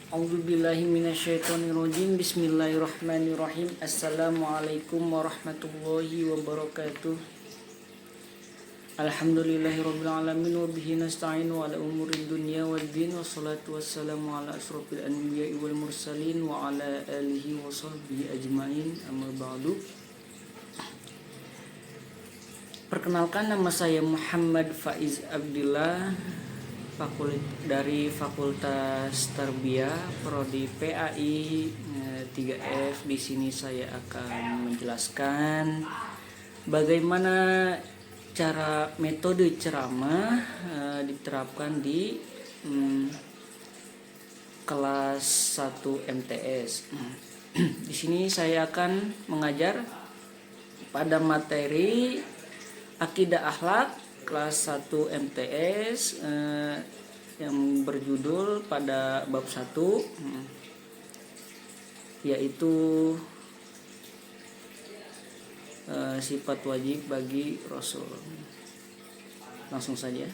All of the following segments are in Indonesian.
A'udzubillahi minasyaitonirrajim. Bismillahirrahmanirrahim. Assalamualaikum warahmatullahi wabarakatuh. Alhamdulillahirabbil alamin wa bihi nasta'inu ala umurid dunya waddin wassalatu wassalamu ala asrofil anbiya'i wal mursalin wa ala alihi wa sahbihi ajmain. Amma ba'du. Perkenalkan, nama saya Muhammad Faiz Abdillah dari Fakultas Tarbiyah Prodi PAI 3F. Di sini saya akan menjelaskan bagaimana cara metode ceramah diterapkan di kelas 1 MTS. Di sini saya akan mengajar pada materi Akidah Akhlak kelas 1 MTS yang berjudul pada bab 1 yaitu sifat wajib bagi Rasul. Langsung saja.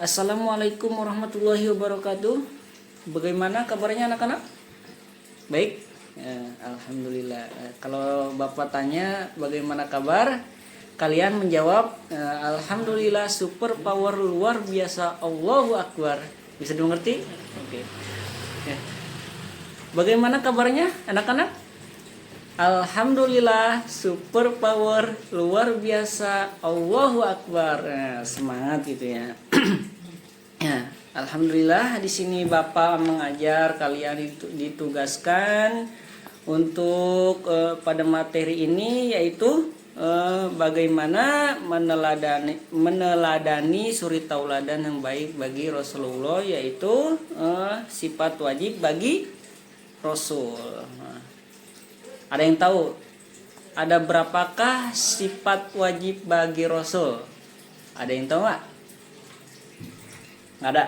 Assalamualaikum warahmatullahi wabarakatuh. Bagaimana kabarnya anak-anak? Baik? Alhamdulillah. Kalau Bapak tanya bagaimana kabar, kalian menjawab alhamdulillah, super power luar biasa, Allahu Akbar. Bisa dimengerti? Oke. Ya. Bagaimana kabarnya anak-anak? Alhamdulillah, super power luar biasa, Allahu Akbar. Nah, semangat gitu ya. Ya, alhamdulillah di sini Bapak mengajar kalian ditugaskan untuk pada materi ini, yaitu bagaimana meneladani suri tauladan yang baik bagi Rasulullah, yaitu sifat wajib bagi Rasul. Ada yang tahu ada berapakah sifat wajib bagi Rasul? Ada yang tahu nggak? Nggak ada.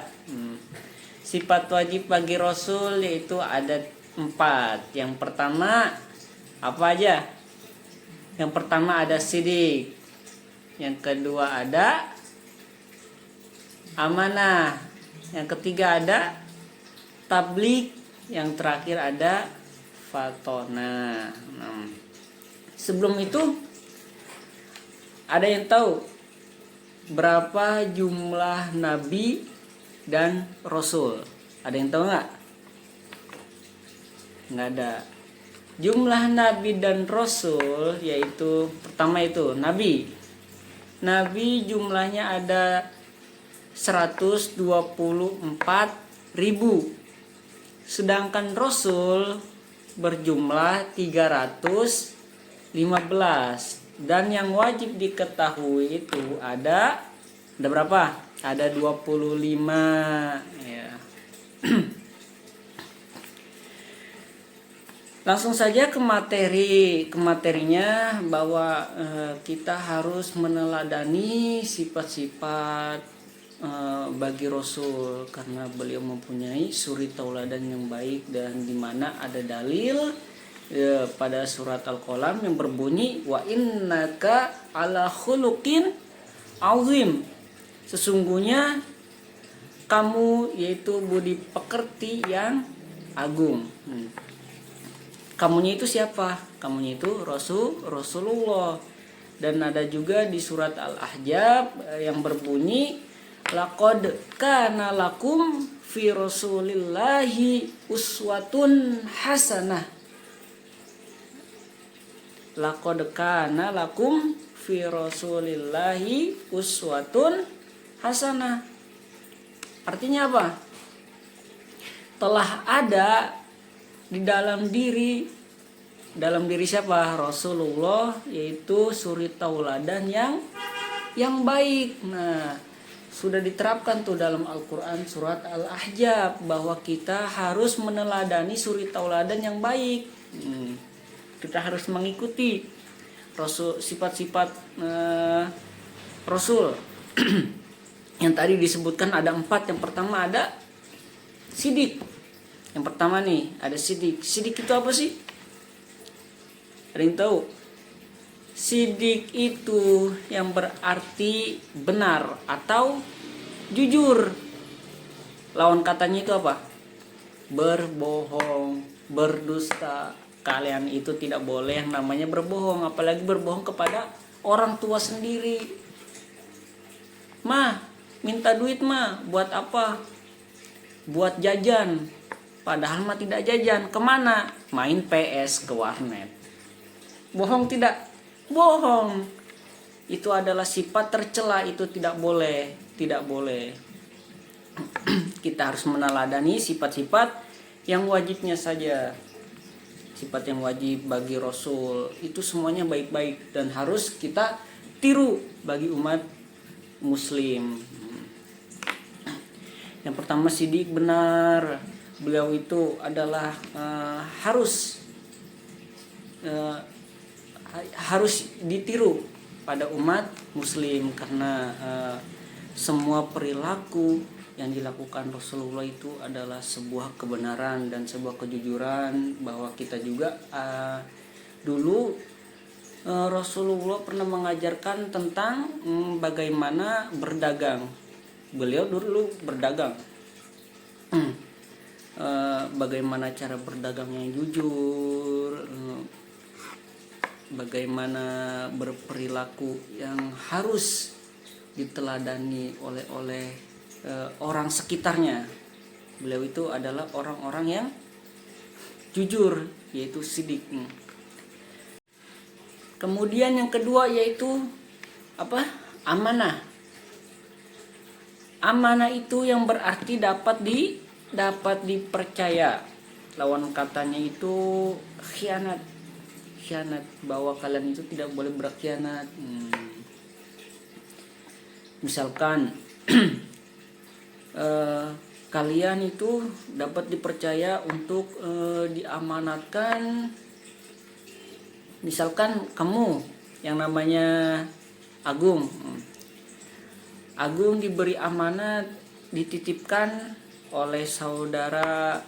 Sifat wajib bagi Rasul yaitu ada 4. Yang pertama apa aja? Yang pertama ada sidik, yang kedua ada amanah, yang ketiga ada tablik, yang terakhir ada fatona. Sebelum itu, ada yang tahu berapa jumlah nabi dan rasul? Ada yang tahu nggak? Nggak ada. Jumlah nabi dan rasul yaitu pertama itu nabi. Nabi jumlahnya ada 124.000. Sedangkan rasul berjumlah 315. Dan yang wajib diketahui itu ada berapa? Ada 25 ya. Langsung saja ke materinya, bahwa kita harus meneladani sifat-sifat bagi Rasul karena beliau mempunyai suri tauladan yang baik, dan di mana ada dalil pada surat Al-Qalam yang berbunyi wa innaka ala khuluqin azim. Sesungguhnya kamu yaitu budi pekerti yang agung. Kamunya itu siapa? Kamunya itu Rasulullah. Dan ada juga di surat Al-Ahzab yang berbunyi laqad kana lakum fi rasulillahi uswatun hasanah. Laqad kana lakum fi rasulillahi uswatun hasanah. Artinya apa? Telah ada di dalam diri siapa? Rasulullah, yaitu suri tauladan yang baik. Nah, sudah diterapkan tuh dalam Al-Qur'an surat Al-Ahzab bahwa kita harus meneladani suri tauladan yang baik. Kita harus mengikuti Rasul, sifat-sifat Rasul. Yang tadi disebutkan ada 4. Yang pertama ada sidik. Yang pertama nih ada sidik. Sidik itu apa sih? Ada yang tahu? Sidik itu yang berarti benar atau jujur. Lawan katanya itu apa? Berbohong, berdusta. Kalian itu tidak boleh yang namanya berbohong, apalagi berbohong kepada orang tua sendiri. Mah, minta duit mah, buat apa? Buat jajan. Padahal mah tidak jajan. Kemana? Main PS ke warnet. Bohong tidak? Bohong. Itu adalah sifat tercela, itu tidak boleh. Tidak boleh. Kita harus meneladani sifat-sifat yang wajibnya saja. Sifat yang wajib bagi Rasul itu semuanya baik-baik dan harus kita tiru bagi umat muslim. Yang pertama, sidik, benar. Beliau itu adalah harus ditiru pada umat muslim karena semua perilaku yang dilakukan Rasulullah itu adalah sebuah kebenaran dan sebuah kejujuran, bahwa kita juga dulu Rasulullah pernah mengajarkan tentang bagaimana berdagang. Beliau dulu berdagang. Bagaimana cara berdagang yang jujur, bagaimana berperilaku yang harus diteladani oleh orang sekitarnya. Beliau itu adalah orang-orang yang jujur, yaitu sidik. Kemudian yang kedua yaitu apa? Amanah. Amanah itu yang berarti dapat dipercaya. Lawan katanya itu khianat. Khianat, bahwa kalian itu tidak boleh berkhianat. Misalkan kalian itu dapat dipercaya untuk diamanatkan. Misalkan kamu yang namanya Agung diberi amanat, dititipkan oleh saudara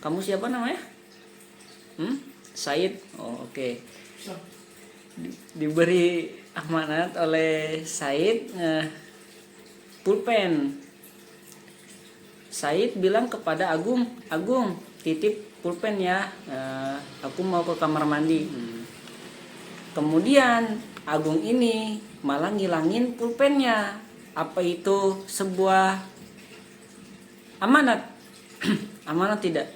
kamu siapa namanya? Said. Oke. Diberi amanat oleh Said pulpen. Said bilang kepada Agung, titip pulpen ya, aku mau ke kamar mandi. Kemudian Agung ini malah ngilangin pulpennya. Apa itu sebuah amanat? Amanat tidak?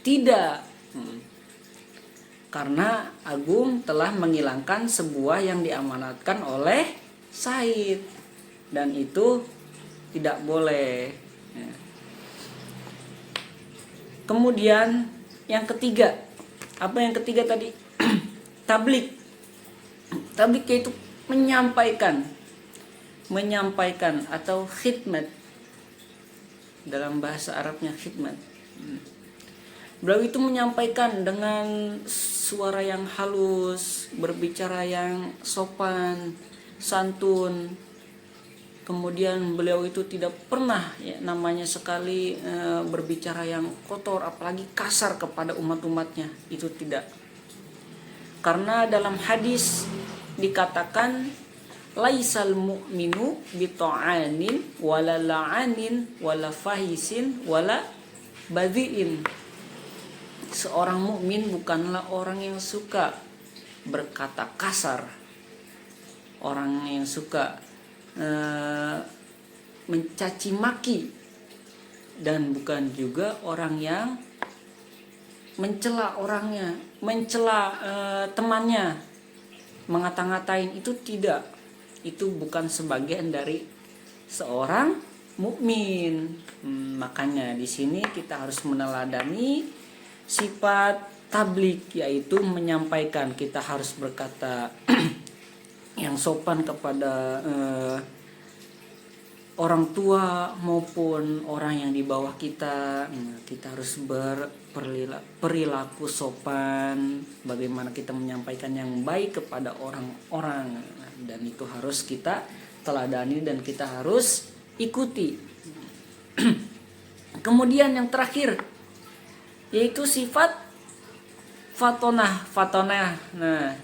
Tidak. Karena Agung telah menghilangkan sebuah yang diamanatkan oleh Said. Dan itu tidak boleh. Kemudian yang ketiga, apa yang ketiga tadi? Tablik. Tablik yaitu menyampaikan atau khidmat. Dalam bahasa Arabnya khidmat. Beliau itu menyampaikan dengan suara yang halus, berbicara yang sopan, santun. Kemudian beliau itu tidak pernah namanya sekali berbicara yang kotor, apalagi kasar kepada umat-umatnya. Itu tidak. Karena dalam hadis dikatakan laisal mu'minu bita'anin wala la'anin wala fahisin wala badhi'in. Seorang mukmin bukanlah orang yang suka berkata kasar, orang yang suka mencaci maki, dan bukan juga orang yang mencela orangnya, mencela temannya, mengata-ngatain. Itu tidak. Itu bukan sebagian dari seorang mukmin. Makanya di sini kita harus meneladani sifat tablik, yaitu menyampaikan. Kita harus berkata yang sopan kepada orang tua maupun orang yang di bawah kita. Kita harus berperilaku sopan, bagaimana kita menyampaikan yang baik kepada orang-orang, dan itu harus kita teladani dan kita harus ikuti. Kemudian yang terakhir yaitu sifat fatonah. Nah,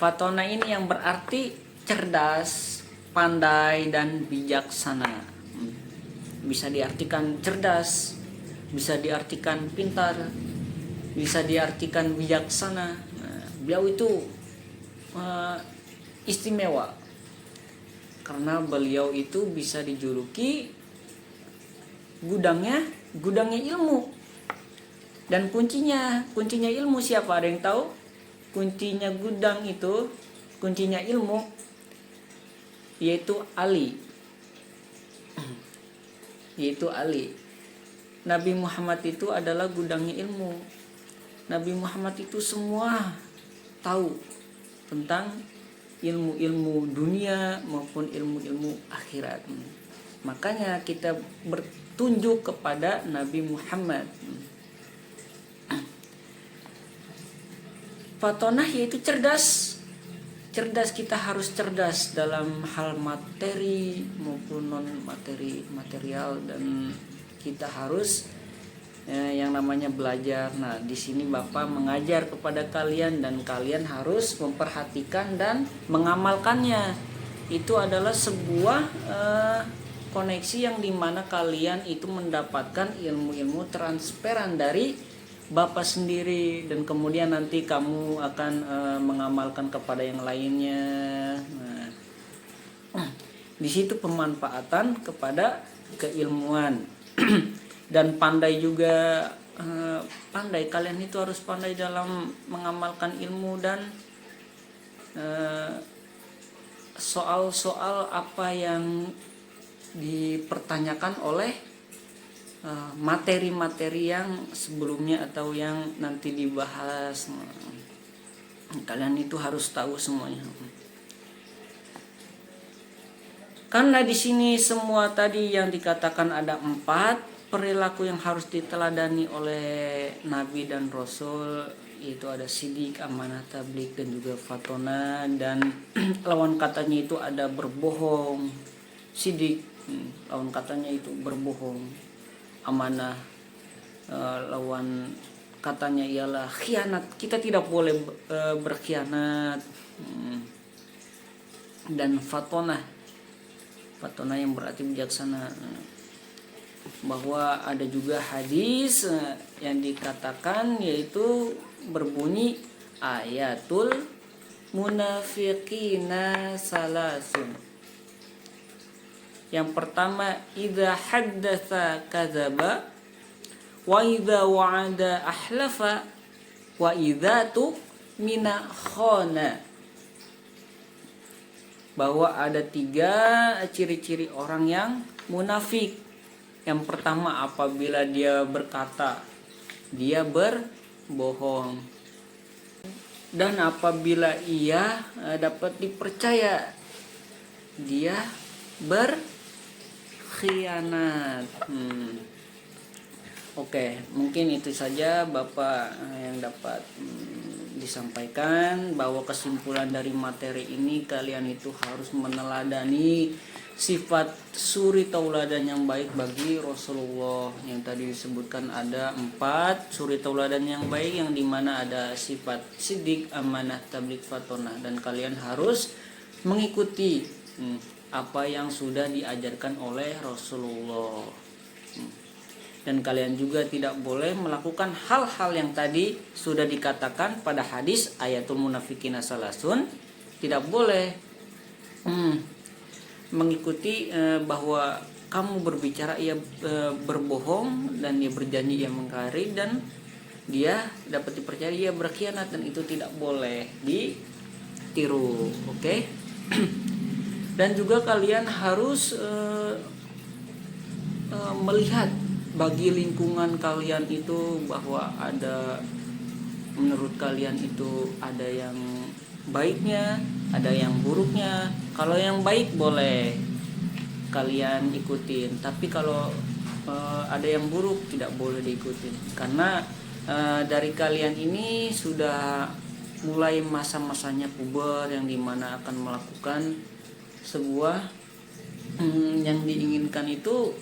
fatonah ini yang berarti cerdas, pandai, dan bijaksana. Bisa diartikan cerdas, bisa diartikan pintar, bisa diartikan bijaksana. Nah, beliau itu istimewa karena beliau itu bisa dijuluki gudangnya ilmu. Dan kuncinya ilmu siapa, ada yang tahu? Kuncinya gudang itu, kuncinya ilmu, yaitu Ali. Yaitu Ali. Nabi Muhammad itu adalah gudangnya ilmu. Nabi Muhammad itu semua tahu tentang ilmu-ilmu dunia maupun ilmu-ilmu akhirat. Makanya kita bertunjuk kepada Nabi Muhammad. Fatonah yaitu cerdas. Cerdas, kita harus cerdas dalam hal materi maupun non materi material, dan kita harus yang namanya belajar. Nah, di sini Bapak mengajar kepada kalian dan kalian harus memperhatikan dan mengamalkannya. Itu adalah sebuah koneksi yang dimana kalian itu mendapatkan ilmu-ilmu transferan dari Bapak sendiri, dan kemudian nanti kamu akan mengamalkan kepada yang lainnya. Nah, di situ pemanfaatan kepada keilmuan. Dan pandai juga, pandai, kalian itu harus pandai dalam mengamalkan ilmu, dan soal-soal apa yang dipertanyakan oleh materi-materi yang sebelumnya atau yang nanti dibahas, kalian itu harus tahu semuanya. Karena di sini semua tadi yang dikatakan ada 4 perilaku yang harus diteladani oleh Nabi dan Rasul, itu ada sidik, amanah, tabligh, dan juga fatona. Dan lawan katanya itu ada berbohong. Sidik, lawan katanya itu berbohong. Amanah, lawan katanya ialah khianat, kita tidak boleh berkhianat. Dan fatona yang berarti bijaksana. Bahwa ada juga hadis yang dikatakan, yaitu berbunyi ayatul munafiqina salasun. Yang pertama, idza haddatsa kadzaba, wa idza wa'ada ahlafa, wa idza tu'mina khana. Bahwa ada 3 ciri-ciri orang yang munafik. Yang pertama, apabila dia berkata, dia berbohong. Dan apabila ia dapat dipercaya, dia berkhianat. Oke, mungkin itu saja Bapak yang dapat disampaikan, bahwa kesimpulan dari materi ini, kalian itu harus meneladani sifat suri tauladan yang baik bagi Rasulullah. Yang tadi disebutkan ada 4 suri tauladan yang baik, yang dimana ada sifat sidik, amanah, tabligh, fatonah. Dan kalian harus mengikuti apa yang sudah diajarkan oleh Rasulullah. Dan kalian juga tidak boleh melakukan hal-hal yang tadi sudah dikatakan pada hadis ayatul munafiqina salasun. Tidak boleh mengikuti bahwa kamu berbicara ia berbohong, dan dia berjanji ia mengingkari, dan dia dapat dipercaya ia berkhianat, dan itu tidak boleh ditiru. Oke? Dan juga kalian harus melihat bagi lingkungan kalian itu, bahwa ada, menurut kalian itu ada yang baiknya, ada yang buruknya. Kalau yang baik boleh kalian ikutin, tapi kalau ada yang buruk tidak boleh diikutin. Karena dari kalian ini sudah mulai masa-masanya puber, yang dimana akan melakukan sebuah yang diinginkan itu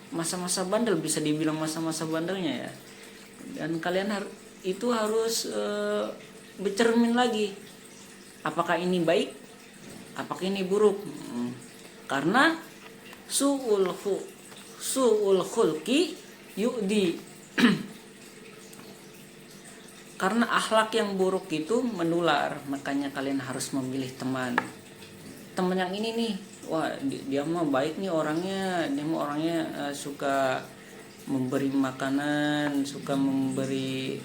masa-masa bandel, bisa dibilang masa-masa bandelnya ya. Dan kalian itu harus bercermin lagi, apakah ini baik, apakah ini buruk. Karena su'ul khulqi yu'di. Karena akhlak yang buruk itu menular, makanya kalian harus memilih teman. Teman yang ini nih, wah dia mah baik nih orangnya, dia mah orangnya suka memberi makanan, suka memberi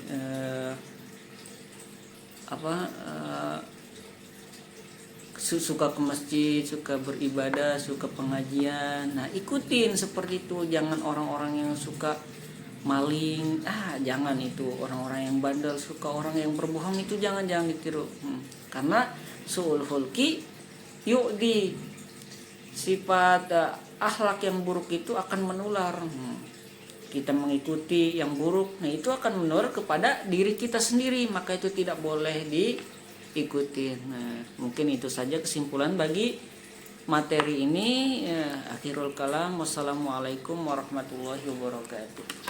suka ke masjid, suka beribadah, suka pengajian. Nah ikutin seperti itu. Jangan orang-orang yang suka maling, jangan itu. Orang-orang yang bandel, suka orang yang berbohong, itu jangan ditiru. Karena su'ul khulqi yu'di, sifat akhlak yang buruk itu akan menular. Kita mengikuti yang buruk, nah itu akan menular kepada diri kita sendiri, maka itu tidak boleh diikuti. Nah, mungkin itu saja kesimpulan bagi materi ini. Akhirul kalam, wassalamualaikum warahmatullahi wabarakatuh.